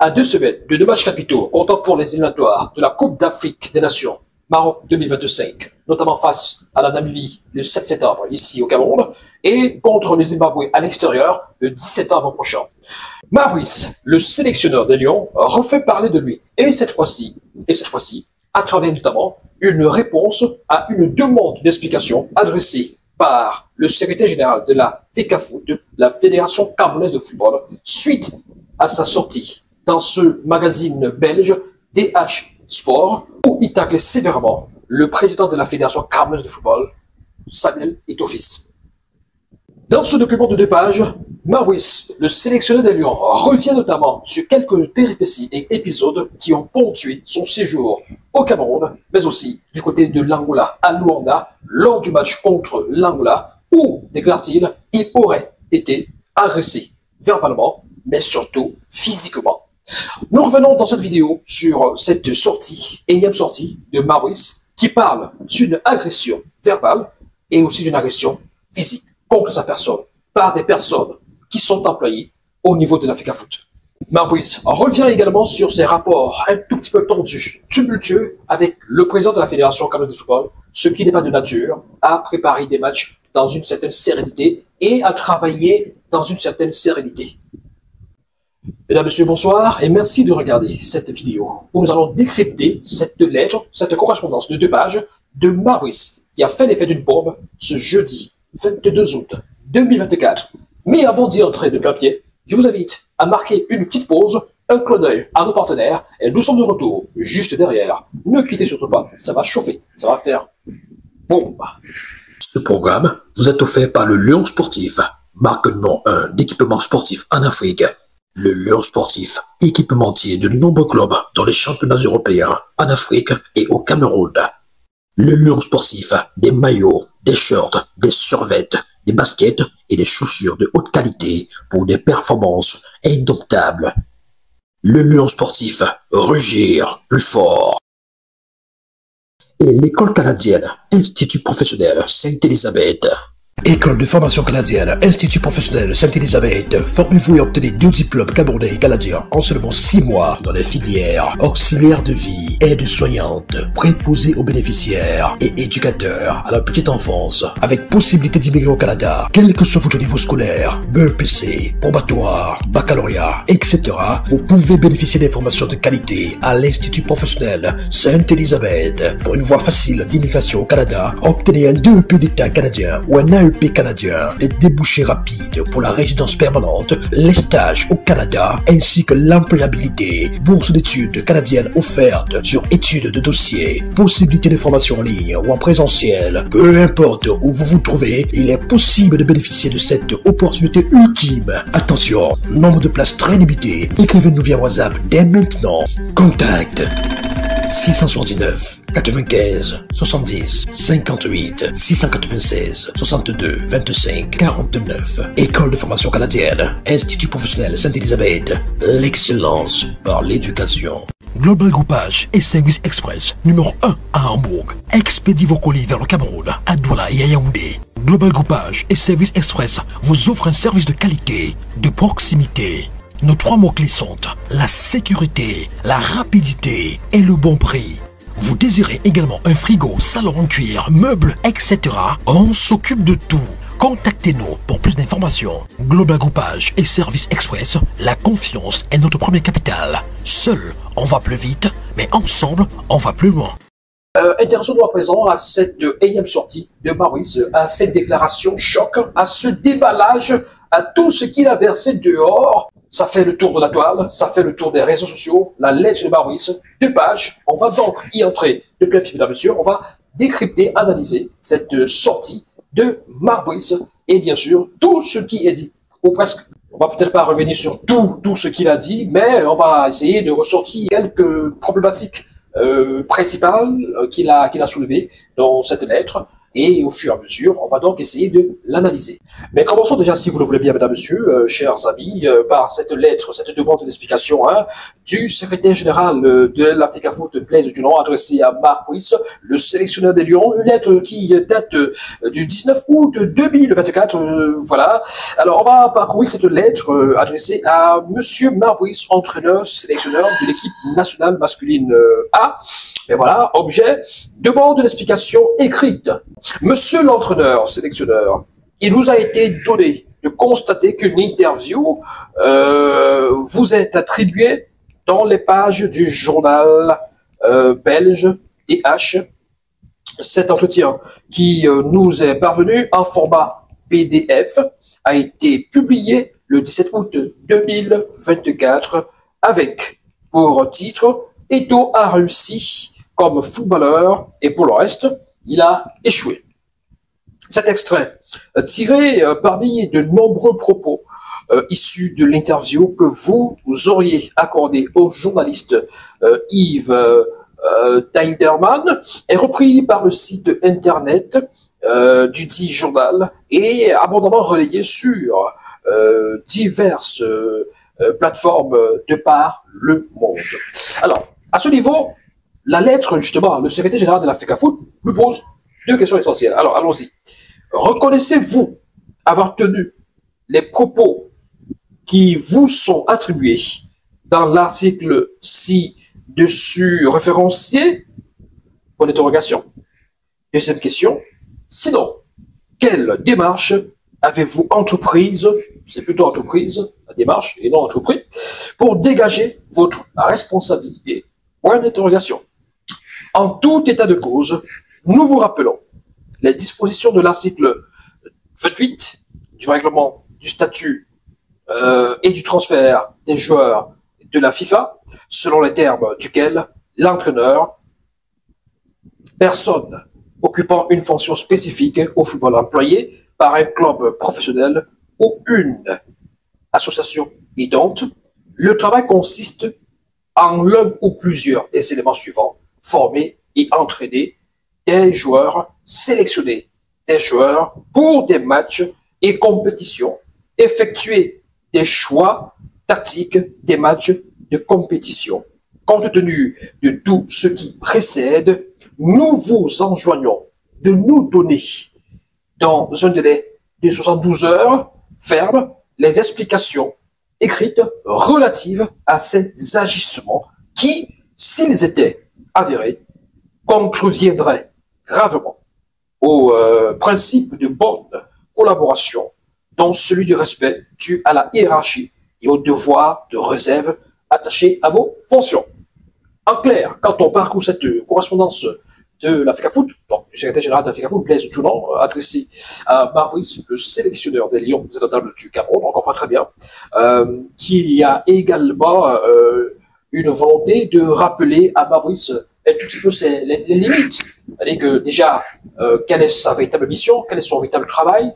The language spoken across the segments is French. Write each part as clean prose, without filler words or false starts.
À 2 semaines de 2 matchs capitaux comptant pour les éliminatoires de la Coupe d'Afrique des Nations Maroc 2025, notamment face à la Namibie le 7 septembre ici au Cameroun et contre le Zimbabwe à l'extérieur le 10 septembre prochain. Maurice, le sélectionneur des Lions, refait parler de lui et cette fois-ci, à travers notamment une réponse à une demande d'explication adressée par le secrétaire général de la FECAFOOT, la Fédération Camerounaise de Football, suite à sa sortie dans ce magazine belge DH Sport, où il taclait sévèrement le président de la Fédération Camerounaise de Football, Samuel Eto'o-Fils. Dans ce document de 2 pages, Maurice, le sélectionneur des Lions, revient notamment sur quelques péripéties et épisodes qui ont ponctué son séjour au Cameroun, mais aussi du côté de l'Angola à Luanda, lors du match contre l'Angola, où, déclare-t-il, il aurait été agressé verbalement, mais surtout physiquement. Nous revenons dans cette vidéo sur cette sortie, énième sortie de Maurice, qui parle d'une agression verbale et aussi d'une agression physique contre sa personne, par des personnes qui sont employées au niveau de la FECAFOOT. Maurice revient également sur ses rapports un tout petit peu tendus, tumultueux avec le président de la Fédération Camerounaise de Football, ce qui n'est pas de nature à préparer des matchs dans une certaine sérénité et à travailler dans une certaine sérénité. Mesdames, Messieurs, bonsoir et merci de regarder cette vidéo où nous allons décrypter cette lettre, cette correspondance de 2 pages de Maurice qui a fait l'effet d'une bombe ce jeudi 22 août 2024. Mais avant d'y entrer de plein pied, je vous invite à marquer une petite pause, un clin d'œil à nos partenaires et nous sommes de retour juste derrière. Ne quittez surtout pas, ça va chauffer, ça va faire boum. Ce programme vous est offert par le Lion Sportif, marque numéro 1 d'équipement sportif en Afrique. Le Lion Sportif, équipementier de nombreux clubs dans les championnats européens, en Afrique et au Cameroun. Le Lion Sportif, des maillots, des shorts, des survêtements, des baskets et des chaussures de haute qualité pour des performances indomptables. Le Lion Sportif, rugir plus fort. Et l'école canadienne, Institut professionnel Sainte-Élisabeth. École de formation canadienne, Institut professionnel Sainte-Élisabeth. Formez-vous et obtenez 2 diplômes camerounais et canadiens en seulement 6 mois dans les filières auxiliaire de vie, aide-soignante, préposé aux bénéficiaires et éducateur à la petite enfance, avec possibilité d'immigrer au Canada, quel que soit votre niveau scolaire, BEPC, probatoire, baccalauréat, etc. Vous pouvez bénéficier des formations de qualité à l'Institut professionnel Sainte-Élisabeth. Pour une voie facile d'immigration au Canada, obtenez un DEP d'État canadien ou un AEP canadien, les débouchés rapides pour la résidence permanente, les stages au Canada, ainsi que l'employabilité, bourse d'études canadiennes offertes sur études de dossier, possibilité de formation en ligne ou en présentiel, peu importe où vous vous trouvez, il est possible de bénéficier de cette opportunité ultime. Attention, nombre de places très limité, écrivez-nous via WhatsApp dès maintenant. Contact 679 95 70 58 696 62 25 49. École de formation canadienne, Institut professionnel Sainte-Élisabeth, l'excellence par l'éducation. Global Groupage et Service Express numéro 1 à Hambourg. Expédiez vos colis vers le Cameroun, à Douala et à Yaoundé. Global Groupage et Service Express vous offrent un service de qualité, de proximité. Nos 3 mots-clés sont la sécurité, la rapidité et le bon prix. Vous désirez également un frigo, salon en cuir, meubles, etc. On s'occupe de tout. Contactez-nous pour plus d'informations. Global Groupage et Service Express, la confiance est notre premier capital. Seul, on va plus vite, mais ensemble, on va plus loin. Intéressons-nous à présent à cette énième sortie de Maurice, à cette déclaration choc, à ce déballage, à tout ce qu'il a versé dehors. Ça fait le tour de la toile, ça fait le tour des réseaux sociaux, la lettre de Maurice, 2 pages. On va donc y entrer de plein pied, mesdames et messieurs. On va décrypter, analyser cette sortie de Maurice et bien sûr tout ce qui est dit, ou presque. On va peut-être pas revenir sur tout ce qu'il a dit, mais on va essayer de ressortir quelques problématiques principales qu'il a soulevées dans cette lettre. Et au fur et à mesure, on va donc essayer de l'analyser. Mais commençons déjà, si vous le voulez bien, mesdames, messieurs, chers amis, par cette lettre, cette demande d'explication du secrétaire général de l'Africafoot, Blaise Dulon, adressée à Marc Brice, le sélectionneur des Lions, une lettre qui date du 19 août 2024, voilà. Alors, on va parcourir cette lettre adressée à Monsieur Marc Brice, entraîneur, sélectionneur de l'équipe nationale masculine A. Et voilà, objet, demande d'explication écrite. Monsieur l'entraîneur, sélectionneur, il vous a été donné de constater qu'une interview vous est attribuée dans les pages du journal belge DH. Cet entretien qui nous est parvenu en format PDF a été publié le 17 août 2024 avec pour titre « Eto'o a réussi comme footballeur et pour le reste, il a échoué ». Cet extrait, tiré parmi de nombreux propos issus de l'interview que vous auriez accordé au journaliste Yves Teiderman, est repris par le site internet du dit journal et abondamment relayé sur diverses plateformes de par le monde. Alors, à ce niveau, la lettre, justement, le secrétaire général de l'Africafoot me pose deux questions essentielles. Alors, allons-y. Reconnaissez-vous avoir tenu les propos qui vous sont attribués dans l'article ci-dessus référencié? Pour l'interrogation. Deuxième question. Sinon, quelle démarche avez-vous entreprise, c'est plutôt entreprise, la démarche et non entreprise, pour dégager votre responsabilité? Point d'interrogation. En tout état de cause, nous vous rappelons les dispositions de l'article 28 du règlement du statut et du transfert des joueurs de la FIFA, selon les termes duquel l'entraîneur, personne occupant une fonction spécifique au football employé par un club professionnel ou une association aidante, le travail consiste en l'un ou plusieurs des éléments suivants: former et entraîner des joueurs, sélectionner des joueurs pour des matchs et compétitions, effectuer des choix tactiques des matchs de compétition. Compte tenu de tout ce qui précède, nous vous enjoignons de nous donner, dans un délai de 72 heures ferme, les explications écrites relatives à ces agissements qui, s'ils étaient avérés, contreviendraient gravement au principe de bonne collaboration, dont celui du respect dû à la hiérarchie et au devoir de réserve attaché à vos fonctions. En clair, quand on parcourt cette correspondance de l'Africafoot, donc du secrétaire général de l'Africafoot, Blaise Dulon, adressé à Marc Brice, le sélectionneur des Lions indomptables du Cameroun, on comprend très bien qu'il y a également une volonté de rappeler à Marc Brice un tout petit peu les limites. C'est-à-dire que déjà, quelle est sa véritable mission, quel est son véritable travail,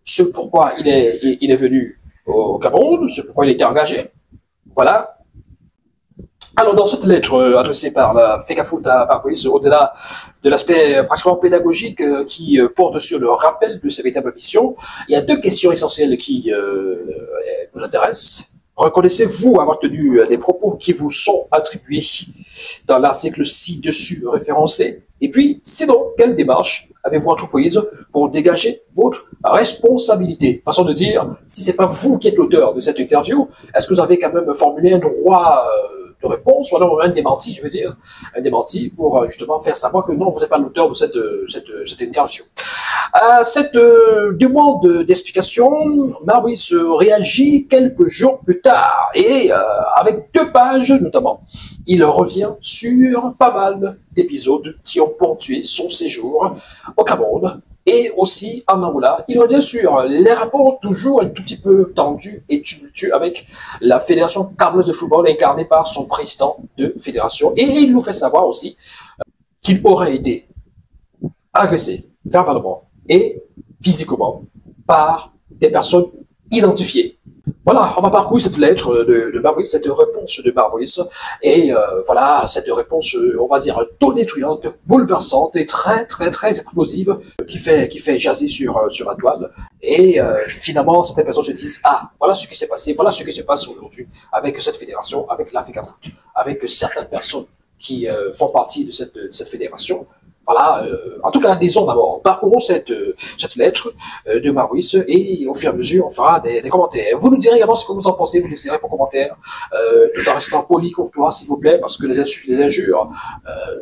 ce pourquoi il est venu au Cameroun, ce pourquoi il était engagé. Voilà. Alors, dans cette lettre adressée par la FECAFOOT à Marc Brice, au-delà de l'aspect pratiquement pédagogique qui porte sur le rappel de sa véritable mission, il y a deux questions essentielles qui nous intéressent. Reconnaissez-vous avoir tenu les propos qui vous sont attribués dans l'article ci-dessus référencé? Et puis, sinon, quelle démarche avez-vous entreprise pour dégager votre responsabilité? Façon de dire, si c'est pas vous qui êtes l'auteur de cette interview, est-ce que vous avez quand même formulé un droit de réponse, ou alors un démenti, je veux dire, un démenti pour justement faire savoir que non, vous n'êtes pas l'auteur de cette interview. À cette demande d'explication, Marc Brice réagit quelques jours plus tard, et avec 2 pages notamment. Il revient sur pas mal d'épisodes qui ont ponctué son séjour au Cameroun, et aussi en Angola. Il revient sur les rapports toujours un tout petit peu tendus et tumultueux avec la Fédération camerounaise de football incarnée par son président de fédération. Et il nous fait savoir aussi qu'il aurait été agressé verbalement et physiquement par des personnes identifiées. Voilà, on va parcourir cette lettre de Fabrice, cette réponse de Fabrice, et voilà, cette réponse, on va dire, tonitruante, bouleversante et très, très, très explosive, qui fait jaser sur la toile. Et finalement, certaines personnes se disent, ah, voilà ce qui s'est passé, voilà ce qui se passe aujourd'hui avec cette fédération, avec l'Africa Foot, avec certaines personnes qui font partie de cette fédération. Voilà, en tout cas, disons d'abord, parcourons cette lettre de Maurice et au fur et à mesure, on fera des commentaires. Vous nous direz également ce que vous en pensez, vous laisserez vos commentaires, tout en restant poli, courtois, s'il vous plaît, parce que les insultes, les injures,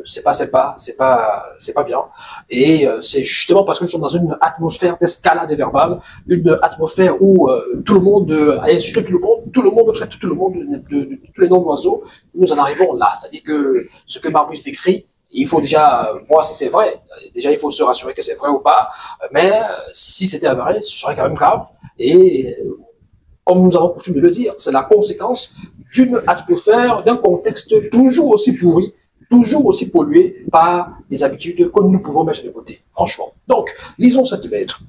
c'est pas sympa, c'est pas bien. Et c'est justement parce que nous sommes dans une atmosphère d'escalade verbale, une atmosphère où tout le monde insulte tout le monde traite tout le monde de tous les noms d'oiseaux. Nous en arrivons là, c'est-à-dire que ce que Maurice décrit, il faut déjà voir si c'est vrai. Déjà, il faut se rassurer que c'est vrai ou pas. Mais si c'était avéré, ce serait quand même grave. Et comme nous avons coutume de le dire, c'est la conséquence d'une atmosphère, d'un contexte toujours aussi pourri, toujours aussi pollué par des habitudes que nous pouvons mettre de côté. Franchement. Donc, lisons cette lettre.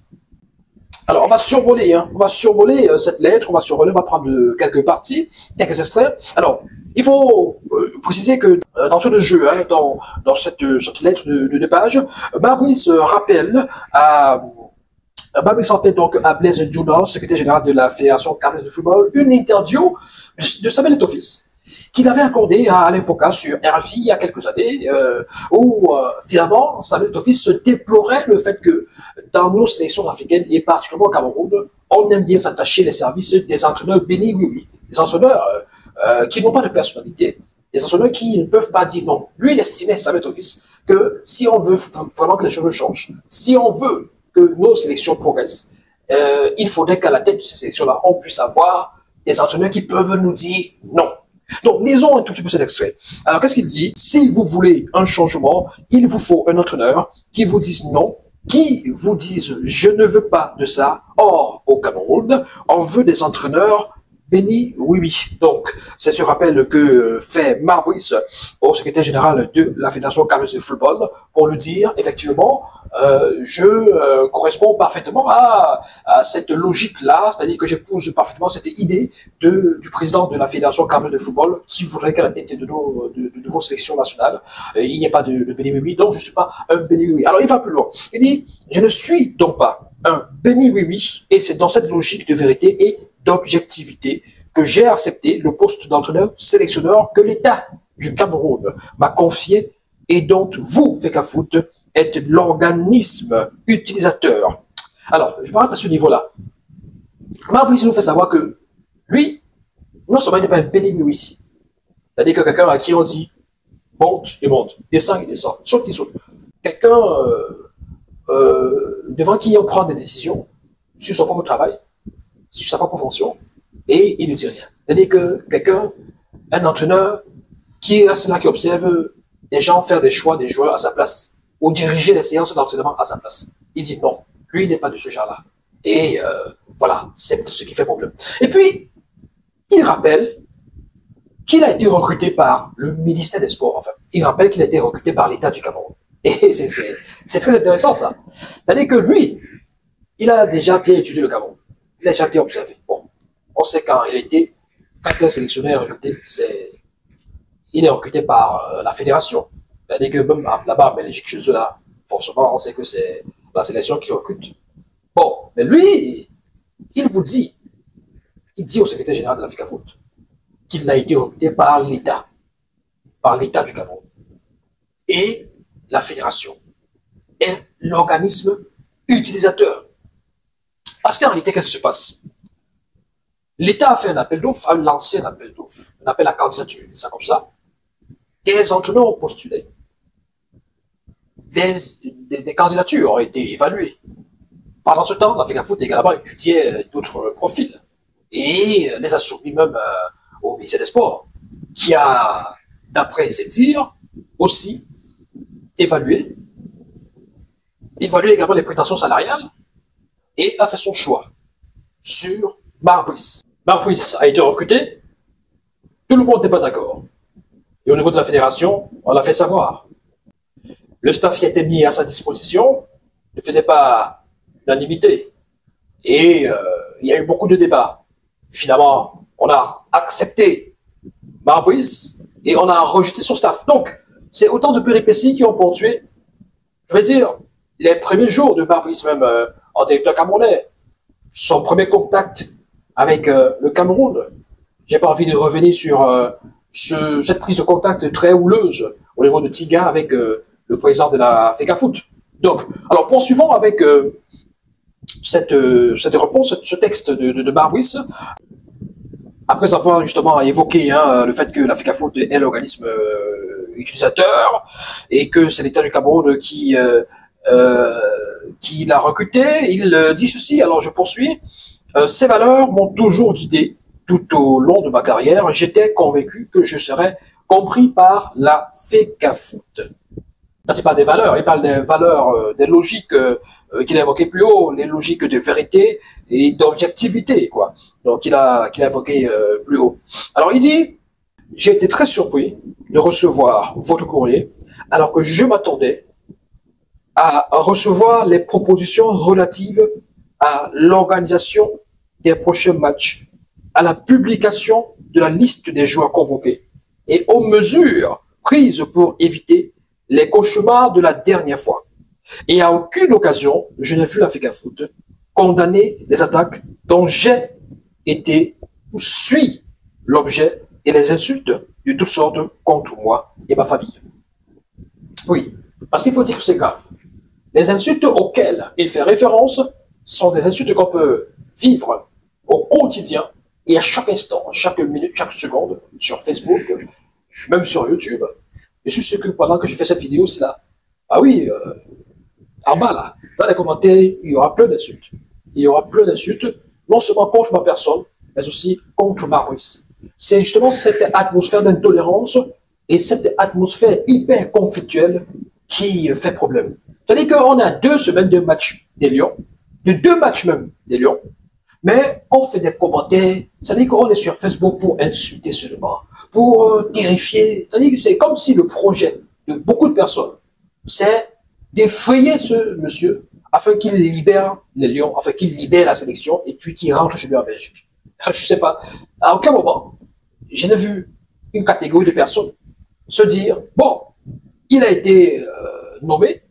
Alors, on va survoler cette lettre, on va prendre quelques parties, quelques extraits. Alors, il faut préciser que dans ce jeu, hein, dans cette lettre de page, Fabrice rappelle donc à Blaise Junior, secrétaire général de la Fédération camerounaise de football, une interview de Samuel Eto'o qu'il avait accordé à Alain Foka sur RFI il y a quelques années, où finalement Samuel Eto'o se déplorait le fait que dans nos sélections africaines, et particulièrement au Cameroun, on aime bien s'attacher les services des entraîneurs bénis, oui, oui. Des entraîneurs qui n'ont pas de personnalité, des entraîneurs qui ne peuvent pas dire non. Lui, il estimait, Samuel Eto'o, que si on veut vraiment que les choses changent, si on veut que nos sélections progressent, il faudrait qu'à la tête de ces sélections-là, on puisse avoir des entraîneurs qui peuvent nous dire non. Donc, lisons un tout petit peu cet extrait. Alors, qu'est-ce qu'il dit? Si vous voulez un changement, il vous faut un entraîneur qui vous dise non, qui vous dise je ne veux pas de ça. Or, au Cameroun, on veut des entraîneurs bénis, oui, oui. Donc, c'est ce rappel que fait Maurice au secrétaire général de la Fédération camerounaise de football pour lui dire, effectivement, je corresponds parfaitement à cette logique-là, c'est-à-dire que j'épouse parfaitement cette idée du président de la Fédération camerounaise de football qui voudrait qu'à la tête de vos sélections nationales, il n'y ait pas de béni oui, donc je ne suis pas un béni oui. Alors il va plus loin. Il dit, je ne suis donc pas un béni oui, et c'est dans cette logique de vérité et d'objectivité que j'ai accepté le poste d'entraîneur sélectionneur que l'État du Cameroun m'a confié et dont vous, FECAFOOT, êtes l'organisme utilisateur. Alors, je m'arrête à ce niveau-là. Maurice nous fait savoir que lui, non seulement il n'est pas un béni-oui, c'est-à-dire que quelqu'un à qui on dit monte, il monte, descend, il descend, saute, il saute. Quelqu'un devant qui on prend des décisions sur son propre travail, sur sa propre fonction, et il ne dit rien. C'est-à-dire que quelqu'un, un entraîneur, qui reste là, qui observe des gens faire des choix des joueurs à sa place, ou diriger les séances d'entraînement à sa place. Il dit non, lui il n'est pas de ce genre-là. Et voilà, c'est ce qui fait problème. Et puis, il rappelle qu'il a été recruté par le ministère des Sports, enfin, il rappelle qu'il a été recruté par l'État du Cameroun. Et c'est très intéressant ça. C'est-à-dire que lui, il a déjà bien étudié le Cameroun. Il a déjà bien observé. Bon, on sait quand un sélectionneur est recruté, il est recruté par la fédération. C'est-à-dire que même là-bas en Belgique, chez eux là, forcément, on sait que c'est la sélection qui recrute. Bon, mais lui, il dit au secrétaire général de l'Africa Foot qu'il a été recruté par l'État du Cameroun. Et la fédération est l'organisme utilisateur. Parce qu'en réalité, qu'est-ce qui se passe? L'État a fait un appel d'offres, a lancé un appel d'offres, un appel à candidature, c'est ça comme ça. Des entraîneurs ont postulé. Des candidatures ont été évaluées. Pendant ce temps, l'Africa Foot également étudiait d'autres profils et les a soumis même au ministère des Sports, qui a, d'après ses dires, aussi évalué également les prétentions salariales et a fait son choix sur Maurice. Maurice a été recruté, tout le monde n'est pas d'accord. Et au niveau de la fédération, on l'a fait savoir. Le staff qui a été mis à sa disposition ne faisait pas l'unanimité. Et il y a eu beaucoup de débats. Finalement, on a accepté Marbrice et on a rejeté son staff. Donc, c'est autant de péripéties qui ont ponctué, je veux dire, les premiers jours de Marbrice, même en directeur camerounais, son premier contact avec le Cameroun. J'ai pas envie de revenir sur cette prise de contact très houleuse au niveau de Tiga avec le président de la FECAFOOT. Donc, alors poursuivons avec cette réponse, ce texte de Marbrice. Après avoir justement évoqué le fait que la FECAFOOT est l'organisme utilisateur et que c'est l'État du Cameroun qui l'a recruté, il dit ceci, alors je poursuis. Ces valeurs m'ont toujours guidé tout au long de ma carrière. J'étais convaincu que je serais compris par la FECAFOOT. Quand il parle des valeurs, il parle des valeurs, des logiques qu'il a évoquées plus haut, les logiques de vérité et d'objectivité, quoi. Donc, qu'il a évoqué plus haut. Alors, il dit, j'ai été très surpris de recevoir votre courrier, alors que je m'attendais à recevoir les propositions relatives à l'organisation des prochains matchs, à la publication de la liste des joueurs convoqués et aux mesures prises pour éviter les cauchemars de la dernière fois. Et à aucune occasion, je n'ai vu la FECAFOOT condamner les attaques dont j'ai été ou suis l'objet et les insultes de toutes sortes contre moi et ma famille. Oui, parce qu'il faut dire que c'est grave. Les insultes auxquelles il fait référence sont des insultes qu'on peut vivre au quotidien et à chaque instant, chaque minute, chaque seconde, sur Facebook, même sur YouTube. Je suis sûr que pendant que je fais cette vidéo, c'est là. Ah oui, en bas là, dans les commentaires, il y aura plein d'insultes. Il y aura plein d'insultes, non seulement contre ma personne, mais aussi contre Marbrice. C'est justement cette atmosphère d'intolérance et cette atmosphère hyper conflictuelle qui fait problème. C'est-à-dire qu'on a 2 semaines de match des Lions, de 2 matchs même des Lions, mais on fait des commentaires, c'est-à-dire qu'on est sur Facebook pour insulter seulement, pour terrifier, c'est-à-dire que c'est comme si le projet de beaucoup de personnes, c'est d'effrayer ce monsieur afin qu'il libère les Lions, afin qu'il libère la sélection et puis qu'il rentre chez lui en Belgique. Je sais pas, à aucun moment, je n'ai vu une catégorie de personnes se dire, bon, il a été nommé,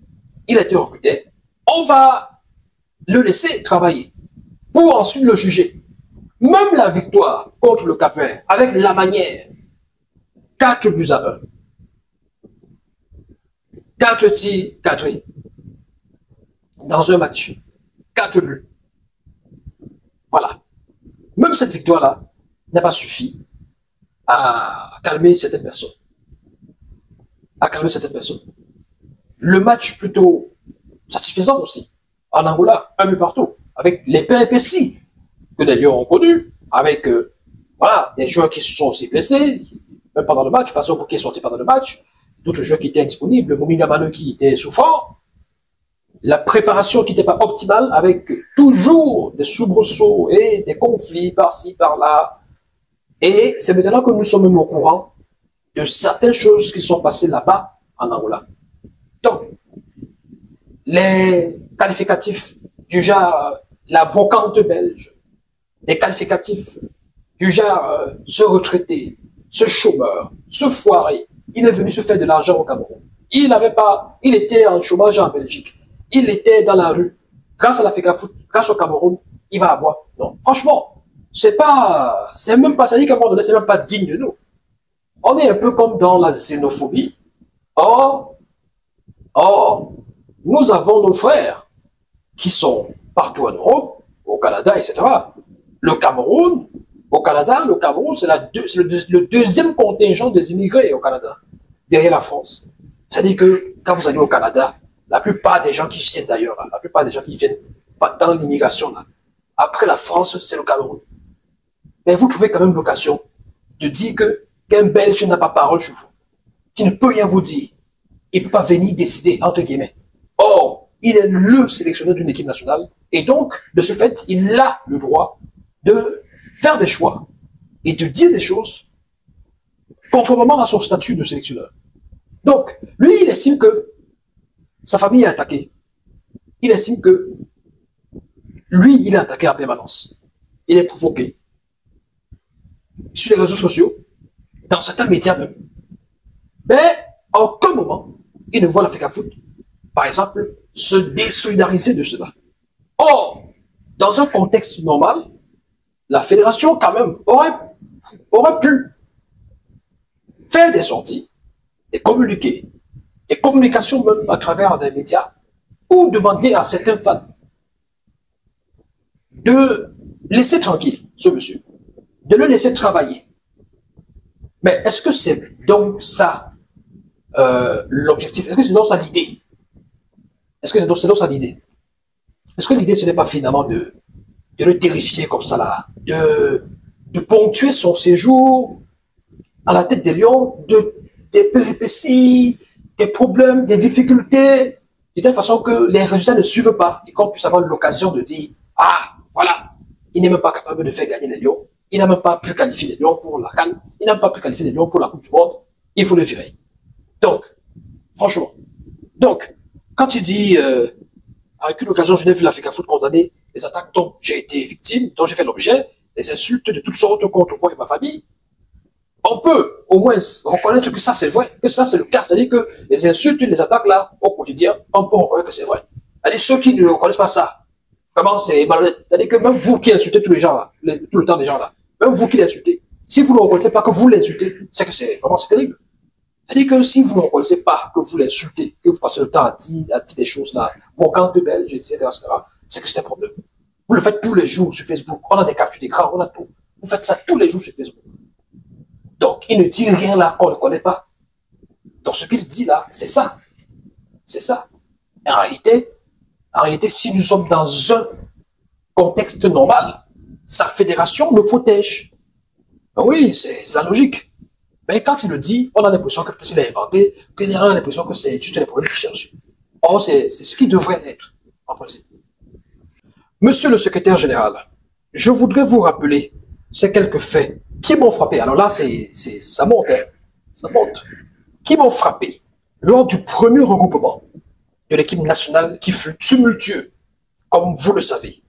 il a été recruté, on va le laisser travailler pour ensuite le juger. Même la victoire contre le Cap-Vert, avec la manière, 4 buts à 1, 4 tirs cadrés dans un match, 4 buts. Voilà. Même cette victoire-là n'a pas suffi à calmer certaines personnes. À calmer certaines personnes. Le match plutôt satisfaisant aussi, en Angola, 1 but partout, avec les péripéties que les Lions ont connues, avec voilà, des joueurs qui se sont aussi blessés, même pendant le match, Passau qui est sorti pendant le match, d'autres joueurs qui étaient indisponibles, Mominga Manu qui était souffrant, la préparation qui n'était pas optimale, avec toujours des soubresauts et des conflits par-ci, par-là. Et c'est maintenant que nous sommes même au courant de certaines choses qui sont passées là-bas, en Angola. Donc, les qualificatifs du genre la brocante belge, les qualificatifs du genre ce retraité, ce chômeur, ce foiré, il est venu se faire de l'argent au Cameroun. Il n'avait pas, il était en chômage en Belgique. Il était dans la rue. Grâce à la FECAFOOT, grâce au Cameroun, il va avoir. Non, franchement, c'est même pas, ça dit qu'à un moment donné, c'est même pas digne de nous. On est un peu comme dans la xénophobie. Or, nous avons nos frères qui sont partout en Europe, au Canada, etc. Le Cameroun, au Canada, le Cameroun, c'est le deuxième contingent des immigrés au Canada, derrière la France. C'est-à-dire que quand vous allez au Canada, la plupart des gens qui viennent d'ailleurs, la plupart des gens qui viennent dans l'immigration, après la France, c'est le Cameroun. Mais vous trouvez quand même l'occasion de dire qu'un Belge n'a pas parole chez vous, qui ne peut rien vous dire. Il ne peut pas venir décider, entre guillemets. Or, il est le sélectionneur d'une équipe nationale, et donc, de ce fait, il a le droit de faire des choix et de dire des choses conformément à son statut de sélectionneur. Donc, lui, il estime que sa famille est attaquée. Il estime que lui, il est attaqué en permanence. Il est provoqué. sur les réseaux sociaux, dans certains médias même. Mais à aucun moment, il ne voit l'Africa Foot, par exemple, se désolidariser de cela. Or, dans un contexte normal, la fédération, quand même, aurait pu faire des sorties, des communiqués, des communications même à travers des médias, ou demander à certains fans de laisser tranquille ce monsieur, de le laisser travailler. Mais est-ce que c'est donc ça l'objectif? Est-ce que c'est donc ça l'idée? Est-ce que c'est donc ça l'idée? Est-ce que l'idée ce n'est pas finalement de le terrifier comme ça là, de ponctuer son séjour à la tête des lions, des péripéties, des problèmes, des difficultés, de telle façon que les résultats ne suivent pas et qu'on puisse avoir l'occasion de dire, ah, voilà, il n'est même pas capable de faire gagner les lions, il n'a même pas pu qualifier les lions pour la CAN, il n'a même pas pu qualifier les lions pour la Coupe du Monde, il faut le virer. Donc, franchement, quand tu dis, avec une occasion, je n'ai vu l'Africa Foot condamner les attaques dont j'ai été victime, dont j'ai fait l'objet, les insultes de toutes sortes contre moi et ma famille, on peut au moins reconnaître que ça c'est vrai, que ça c'est le cas. C'est-à-dire que les insultes, les attaques là, au quotidien, on peut reconnaître que c'est vrai. C'est-à-dire ceux qui ne reconnaissent pas ça, comment c'est malhonnête. C'est-à-dire que même vous qui insultez tous les gens là, tout le temps les gens là, même vous qui l'insultez, si vous ne reconnaissez pas que vous l'insultez, c'est que c'est vraiment c'est terrible. C'est-à-dire que si vous ne reconnaissez pas que vous l'insultez, que vous passez le temps à dire des choses là, moquant de Belges, etc., c'est que c'est un problème. Vous le faites tous les jours sur Facebook. On a des captures d'écran, on a tout. Vous faites ça tous les jours sur Facebook. Donc, il ne dit rien là qu'on ne connaît pas. Donc, ce qu'il dit là, c'est ça. C'est ça. En réalité, si nous sommes dans un contexte normal, sa fédération le protège. Ben oui, c'est la logique. Mais quand il le dit, on a l'impression que peut-être il a inventé, qu'on a l'impression que c'est juste les problèmes qu'il cherche. Or, c'est ce qui devrait être, en principe. Monsieur le secrétaire général, je voudrais vous rappeler ces quelques faits qui m'ont frappé. Alors là, ça monte, hein. Ça monte. Qui m'ont frappé lors du premier regroupement de l'équipe nationale qui fut tumultueux, comme vous le savez,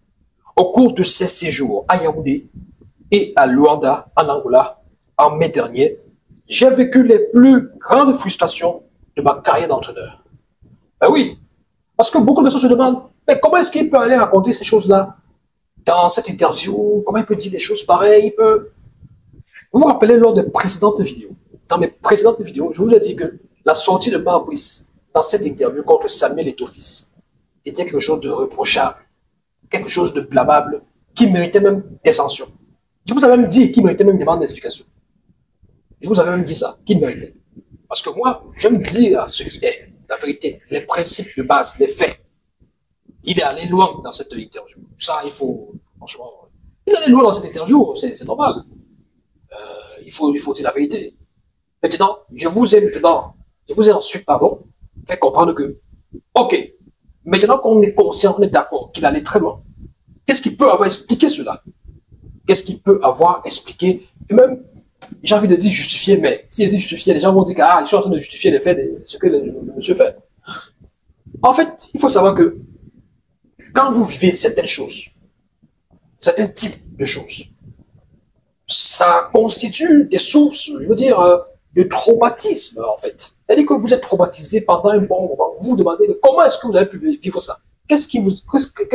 au cours de ces séjours à Yaoundé et à Luanda, en Angola, en mai dernier. J'ai vécu les plus grandes frustrations de ma carrière d'entraîneur. Ben oui, parce que beaucoup de personnes se demandent, mais comment est-ce qu'il peut aller raconter ces choses-là dans cette interview? Comment il peut dire des choses pareilles? Vous vous rappelez lors des précédentes vidéos, dans mes précédentes vidéos, je vous ai dit que la sortie de Marbrice dans cette interview contre Samuel Eto'o-Fils était quelque chose de reprochable, quelque chose de blâmable, qui méritait même des sanctions. Je vous avais même dit qu'il méritait même une demande d'explication. Je vous avais même dit ça, qu'il méritait. Parce que moi, j'aime dire ce qui est, la vérité, les principes de base, les faits. Il est allé loin dans cette interview. Ça, il faut, franchement, il est allé loin dans cette interview, c'est normal. Il faut dire la vérité. Maintenant, je vous ai ensuite, fait comprendre que, ok, maintenant qu'on est conscient, on est d'accord qu'il allait très loin, qu'est-ce qui peut avoir expliqué cela? Qu'est-ce qui peut avoir expliqué, et même, j'ai envie de dire justifier, mais s'il dit justifier, les gens vont dire qu'ils sont en train de justifier les faits de ce que le monsieur fait. En fait, il faut savoir que quand vous vivez certaines choses, certains types de choses, ça constitue des sources, je veux dire, de traumatisme, en fait. C'est-à-dire que vous êtes traumatisé pendant un bon moment. Vous vous demandez, mais comment est-ce que vous avez pu vivre ça? Qu'est-ce que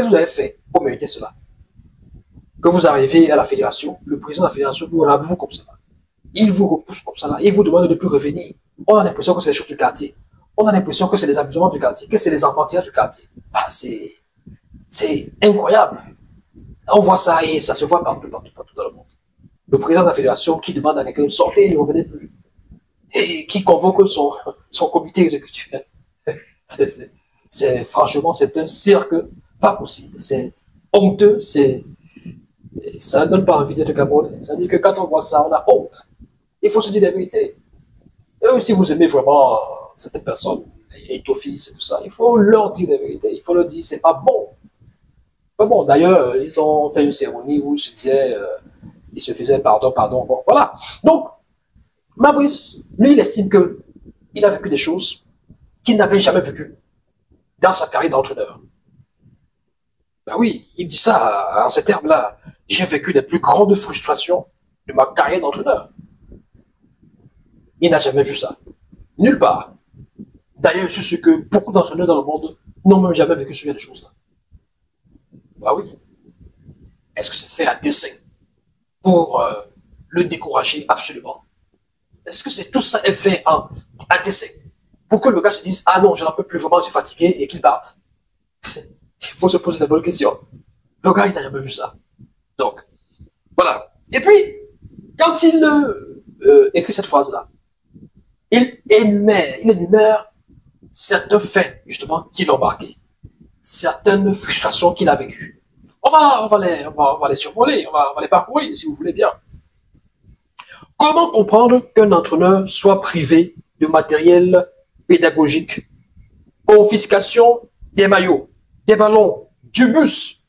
vous avez fait pour mériter cela? Que vous arrivez à la fédération, le président de la fédération vous ravoue comme ça. Il vous repousse comme ça, il vous demande de ne plus revenir. On a l'impression que c'est les choses du quartier. On a l'impression que c'est les amusements du quartier, que c'est les enfantillages du quartier. Ah, c'est incroyable. On voit ça et ça se voit partout dans le monde. Le président de la fédération qui demande à quelqu'un de sortir, il ne revenait plus. Et qui convoque son comité exécutif. Franchement, c'est un cirque pas possible. C'est honteux, ça ne donne pas envie d'être Camerounais. Ça veut dire que quand on voit ça, on a honte. Il faut se dire la vérité. Et si vous aimez vraiment certaines personnes, et Eto'o-Fils et tout ça, il faut leur dire la vérité. Il faut leur dire, c'est pas bon. Pas bon. D'ailleurs, ils ont fait une cérémonie où ils se faisaient pardon. Bon, voilà. Donc, Fabrice, lui, il estime qu'il a vécu des choses qu'il n'avait jamais vécues dans sa carrière d'entraîneur. Ben oui, il dit ça en ces termes-là. J'ai vécu les plus grandes frustrations de ma carrière d'entraîneur. Il n'a jamais vu ça. Nulle part. D'ailleurs, je suis sûr que beaucoup d'entraîneurs dans le monde n'ont même jamais vécu ce genre de choses-là. Bah oui. Est-ce que c'est fait à dessein pour le décourager absolument? Est-ce que c'est tout ça est fait à dessein pour que le gars se dise ah non, je n'en peux plus vraiment, je suis fatigué et qu'il parte? Il faut se poser la bonne question. Le gars, il n'a jamais vu ça. Donc, voilà. Et puis, quand il écrit cette phrase-là, il énumère certains faits, justement, qui l'ont marqué. Certaines frustrations qu'il a vécues. On va les survoler, on va les parcourir, si vous voulez bien. Comment comprendre qu'un entraîneur soit privé de matériel pédagogique, confiscation des maillots, des ballons, du bus,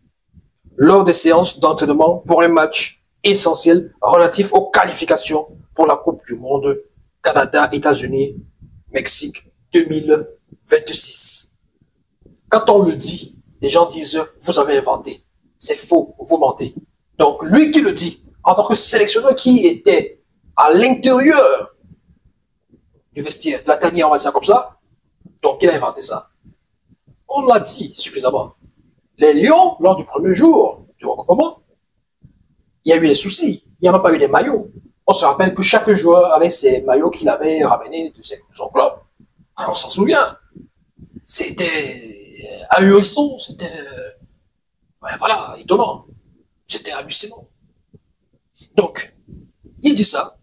lors des séances d'entraînement pour un match essentiel relatif aux qualifications pour la Coupe du Monde Canada, États-Unis, Mexique 2026. Quand on le dit, les gens disent « vous avez inventé ». C'est faux, vous mentez. Donc lui qui le dit, en tant que sélectionneur qui était à l'intérieur du vestiaire, de la tanière, on va dire ça comme ça, donc il a inventé ça. On l'a dit suffisamment. Les Lions, lors du premier jour du regroupement, il y a eu des soucis. Il n'y a même pas eu des maillots. On se rappelle que chaque joueur avait ses maillots qu'il avait ramenés de son club. On s'en souvient. C'était ahurissant, c'était voilà, étonnant. C'était hallucinant. Donc, il dit ça.